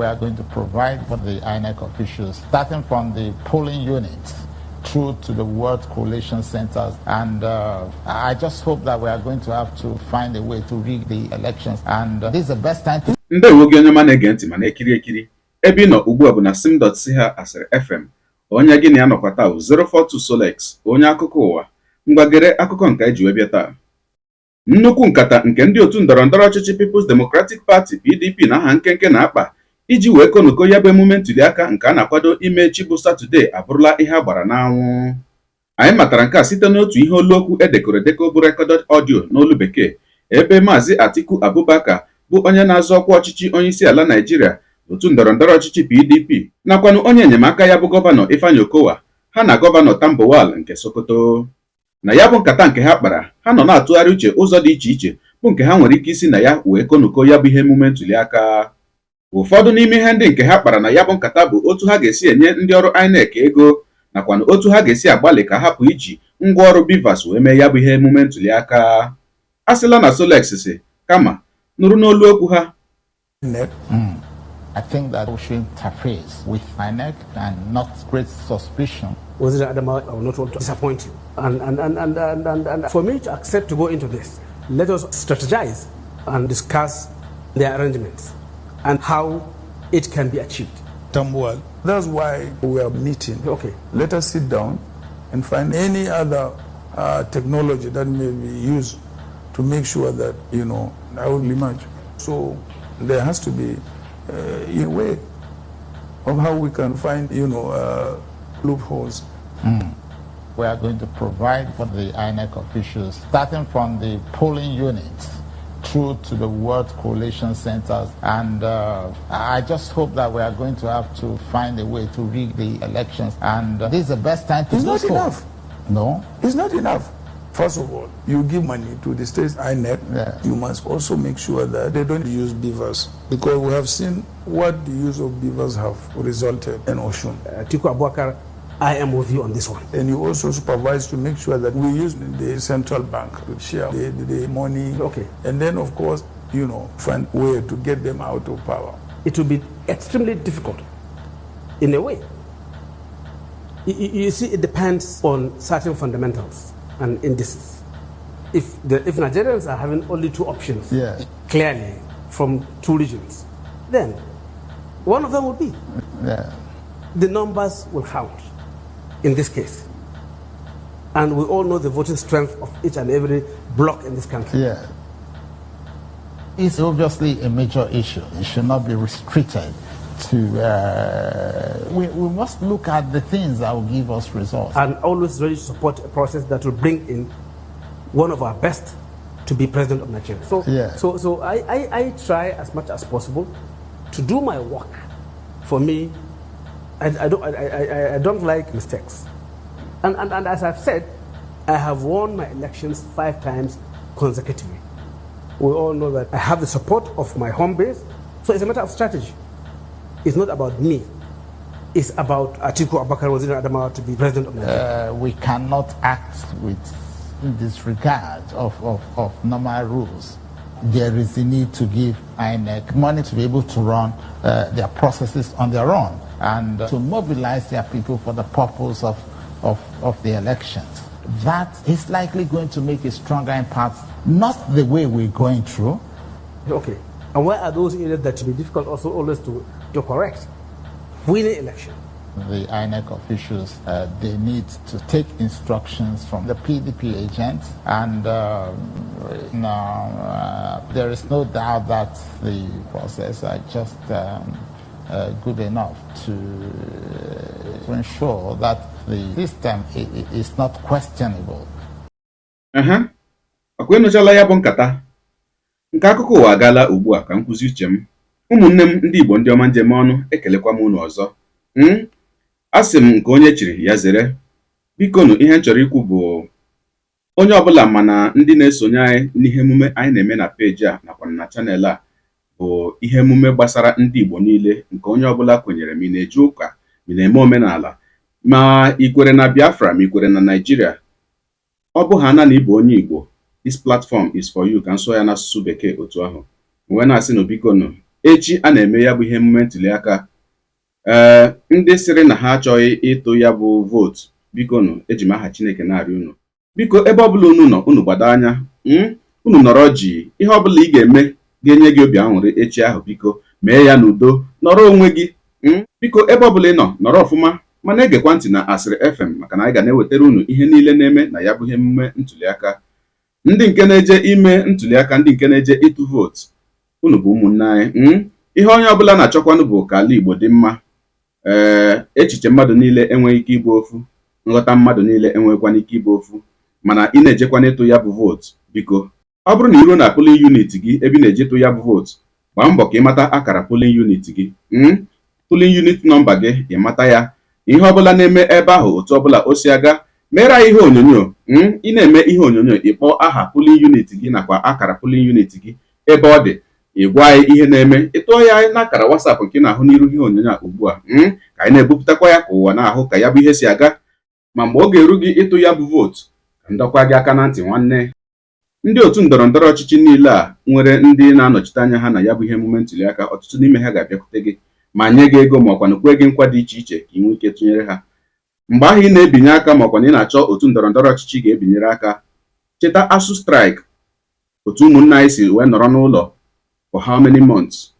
We are going to provide for the INEC officials, starting from the polling units through to the World Collation Centers. And I just hope that we are going to have to find a way to rig the elections. And this is the best time to... Ndewo gị onye ma na-ege ntị ma na-ekiri ekiri. Ebe ị nọ ugbu a bụ na sim.c ha asịrị FM. Onye gị na ya nọkwa taa 042 Solex, onye akụkọ ụwa. Mgbagere akụkọ nke eji wee bịa taa. Nnukwu nkata nke ndị otu ndọrọndọrọ ọchịchị People's Democratic Party PDP na aha nkenke na-akpa iji wee konuko ya bụ emume ntụliaka nke a na-akwado ime echi bụ Satọde abụrụla ihe a gbara n'anwụ. Anyị matara nke a site n'otu ihe olu okwu edekọrọ edekọ bụ recorded audio n'olu bekee ebe Maazị Atiku Abubakar bụ onye na-azọ ọkwa ọchịchị onyeisi ala Naịjirịa otu ndọrọndọrọ ọchịchị PDP nakwanụ onye enyemaka ya bụ gọvanọ Ifeanyi Okowa ha na gọvanọ Tambowal nke Sokoto. Na ya bụ nkata nke ha kpara, ha nọ na-atụgharị uche ụzọ dị iche iche bụ nke ha nwere ike isi na ya wee konuko ya bụ ihe emume ntụliaka. Ụfọdụ n'ime ihe ndị nke ha kpara na ya bụ nkata bụ otu ha ga-esi enye ndị ọrụ INEC ego nakwanụ otu ha ga-esi agbalị ka hapụ iji ngwaọrụ BVAS wee mee ya bụ ihe emume ntụliaka. A sịla na Solex si kama nụrụ n'olu okwu ha. I think that we should interface with INEC and not create suspicion. Was it Adama? I will not want to disappoint you. And for me to accept to go into this, let us strategize and discuss the arrangements and how it can be achieved. Well, that's why we are meeting. Okay. Let us sit down and find any other technology that may be used to make sure that, I will emerge. So there has to be a way of how we can find, loopholes. We are going to provide for the INEC officials, starting from the polling units through to the World Collation Centers. And I just hope that we are going to have to find a way to rig the elections. And this is the best time to do so. It's not enough. No? It's not enough. First of all, you give money to the state INEC. Yeah. You must also make sure that they don't use beavers, because we have seen what the use of beavers have resulted in Oshun. Atiku Abubakar, I am with you on this one. And you also supervise to make sure that we use the central bank to share the money. Okay. And then, of course, find a way to get them out of power. It will be extremely difficult, in a way. You see, it depends on certain fundamentals and indices. If Nigerians are having only two options, Yes. clearly from two regions, then one of them will be. Yeah. The numbers will count in this case. And we all know the voting strength of each and every bloc in this country. Yeah. It's obviously a major issue. It should not be restricted to... we must look at the things that will give us results. And always ready to support a process that will bring in one of our best to be president of Nigeria. So, Yeah. so I try as much as possible to do my work. For me, I don't like mistakes. And as I've said, I have won my elections 5 times consecutively. We all know that I have the support of my home base, so it's a matter of strategy. It's not about me. It's about Atiku Abubakar Waziri Adamawa to be president of Nigeria. We cannot act with disregard of normal rules. There is a need to give INEC money to be able to run their processes on their own and to mobilize their people for the purpose of the elections. That is likely going to make a stronger impact, not the way we're going through. Okay. And where are those areas that will be difficult also always to correct? Winning election. The INEC officials, they need to take instructions from the PDP agents, and there is no doubt that the process are just good enough to ensure that the system is not questionable. Akwenụchala ya bụ nkata nke akụkọ ụwa agaala ugbu a ka m kwụzi uche m. Ụmụnne m ndị Igbo ndị ọma njem ọnụ, ekelekwa m unu ọzọ. Asị m nke onye chiri ya zere. Biko nụ, ihe m chọrọ ikwu bụ onye ọbụla mana ndị na-esonye anyị n'ihe emume anyị na-eme na peji a nakwa na chanel a bụ ihe emume gbasara ndị Igbo niile nke onye ọbụla kwenyere, ma ị na-eje ụka, ma ị na-eme omenala, ma ikwere na Biafra, ma ikwere na Nigeria. Ọ bụ ha na ịbụ onye Igbo, this platform is for you, ka nsọ ya n'asụsụ bekee otu ahụ. Mgbe na-asị na biko nụ echi a na-eme ya bụ ihe emume ntụliaka. Ndị sịrị na ha achọghị ịtụ ya bụ vootu, biko nụ, eji m aha Chineke na-arịọ unu, biko ebe ọbụla unu nọ, unu gbado anya, unu nọrọ ji, ihe ọbụla ị ga-eme ga-enye gị obi aṅụrị echi ahụ, biko mee ya n'udo, nọrọ onwe gị, biko ebe ọbụla ị nọ, nọrọ ọfụma, mana egekwa ntị na Asịrị FM, maka na anyị ga na-ewetara unu ihe niile na-eme na ya bụ ihe emume ntụliaka. Ndị nke na-eje ime ntụliaka, ndị nke na-eje ịtụ vootu, unu bụ ụmụnne anyị. Ihe onye ọbụla na-achọkwanụ bụ ka ala Igbo dị mma. Echiche mmadụ niile enweghị ike ịbụ ofu, nghọta mmadụ niile enweghịkwana ike ịbụ ofu, mana ị na-ejekwana ịtụ ya bụ vootu, biko ọ bụrụ na iruo na polling unit gị ebe ị na-eje ịtụ ya bụ vootu, gbaa mbọ ka ịmata akara polling unit gị, polling unit nọmba gị, ịmata ya. Ihe ọbụla na-eme ebe ahụ, otu ọbụla o si aga, mere anyị ihe onyonyo. Ị na-eme ihe onyonyo, ịkpọ aha polling unit gị nakwa akara polling unit gị ebe ọ dị, ịgwa anyị ihe na-eme, ịtụọ ya n'akara WhatsApp nke na-ahụ n'iru ihe onyonyo a ugbu a, ka anyị na-ebupụtakwa ya ka ụwa na-ahụ ka ya bụ ihe si aga. Ma mgbe ọ ga-eru gị ịtụ ya bụ vootu, ka ndọkwa gị aka na ntị nwanne. Ndị otu ndọrọndọrọ ọchịchị niile a nwere ndị na-anọchite anya ha na ya bụ ihe emume ntụliaka, ọtụtụ n'ime ha ga-abịakwute gị ma nye gị ego ma ọkwanụ kwee gị nkwa dị iche iche ka ị nwee ike tụnyere ha. Mgbe ahụ ị na-ebinye aka ma ọkwanụ ị na-achọ otu ndọrọndọrọ ọchịchị ga-ebinyere aka, cheta ASUU strike, otu ụmụnna anyị si wee nọrọ n'ụlọ for how many months.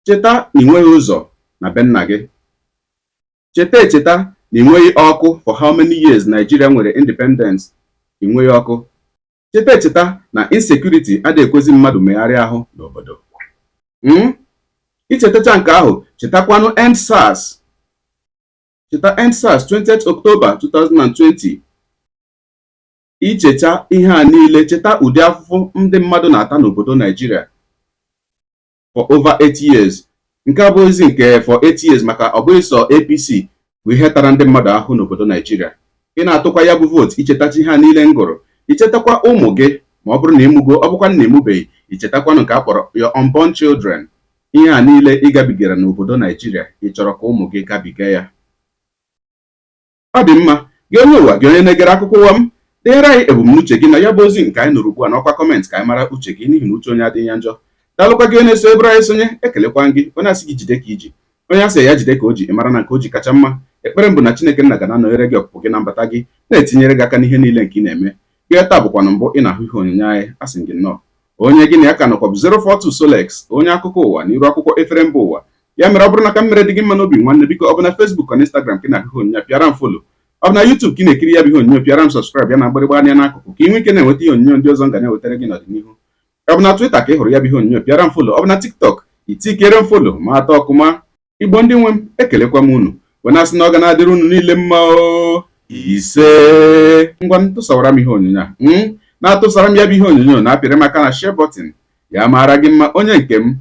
Cheta na ị nweghị ụzọ na be nna gị. Cheta na ị nweghị ọkụ for how many years Nigeria nwere independence, ị nweghị ọkụ. Cheta na insecurity adịghị ekwezi mmadụ megharịa ahụ n'obodo. Ichetacha nke ahụ, chetakwanụ EndSARS. Cheta EndSARS 20th October 2020. Icheta ihe a niile, cheta ụdị afụfụ ndị mmadụ na-ata n'obodo Nigeria for over 8 years. Nke a bụ ozi nke for 8 years, maka ọ bụghị sọ APC bụ ihe tara ndị mmadụ ahụ n'obodo Nigeria. Ị na-atụkwa ya bụ vootu, ichetacha ihe a niile m gụrụ. Ichetakwa ụmụ gị ma ọ bụrụ na ịmụgo, ọ bụkwa na emubeghị, ichetakwanụ nke a kpọrọ your unborn children. Ihe a niile ị gabigara n'obodo Nigeria, ị chọrọ ka ụmụ gị gabiga ya. Ọ dị mma, gị onye ụwa, gị onye na-egere akụkọ ụwa m, deere anyị ebumnuche gị na ya bụ ozi nke anyị nụrụ ugbu a n'ọkwa kọmentị ka anyị mara uche gị, n'ihi na uche onye adịghị ya njọ. Daalụkwa gị onye so ebere anyị sonye, ekelekwa gị onye asị gị jide ka iji, onye asị ya jide ka o ji, ịmara na nke o ji kacha mma. Ekpere mbụ na Chineke nna ga na-anọnyere gị ọpụpụ gị na mbata gị, na-etinyere gị aka n'ihe niile nke ị na-eme. Gị taa bụkwanụ mbụ ị na-ahụ ihe onyonyo anyị, asị gị nnọọ. Onye gị na ya ka nọkwa bụ 042 Solex, onye akụkọ ụwa n'iru akwụkwọ efere mba ụwa. Ya mere ọ bụrụ na ka mmere dị gị mma n'obi nwanne, biko ọ bụ na Facebook na Instagram ka ị na-ahụ ihe onyonyo, pịara m follow. Ọ bụ na YouTube ka ị na-ekiri ya bụ ihe onyonyo, pịara m subscribe ya na mgbịrịgba anya n'akụkụ ka ị nwee ike na-enweta ihe onyonyo ndị ọzọ nga na-ewetara gị n'ọdịnihu. Ọ bụ na Twitter ka ị hụrụ ya bụ ihe onyonyo, pịara m follow. Ọ bụ na TikTok, itikere m follow ma atọ ọkụma. Igbo ndị nwe m, ekelekwa m unu, wee na-asị na ọ ga na-adịrị unu niile mma o. Ise ngwa tụsawara m ihe onyonyo a, na-atụsara m ya bụ ihe onyonyo na-apịrị m aka na share button, ya mara gị mma onye nke m.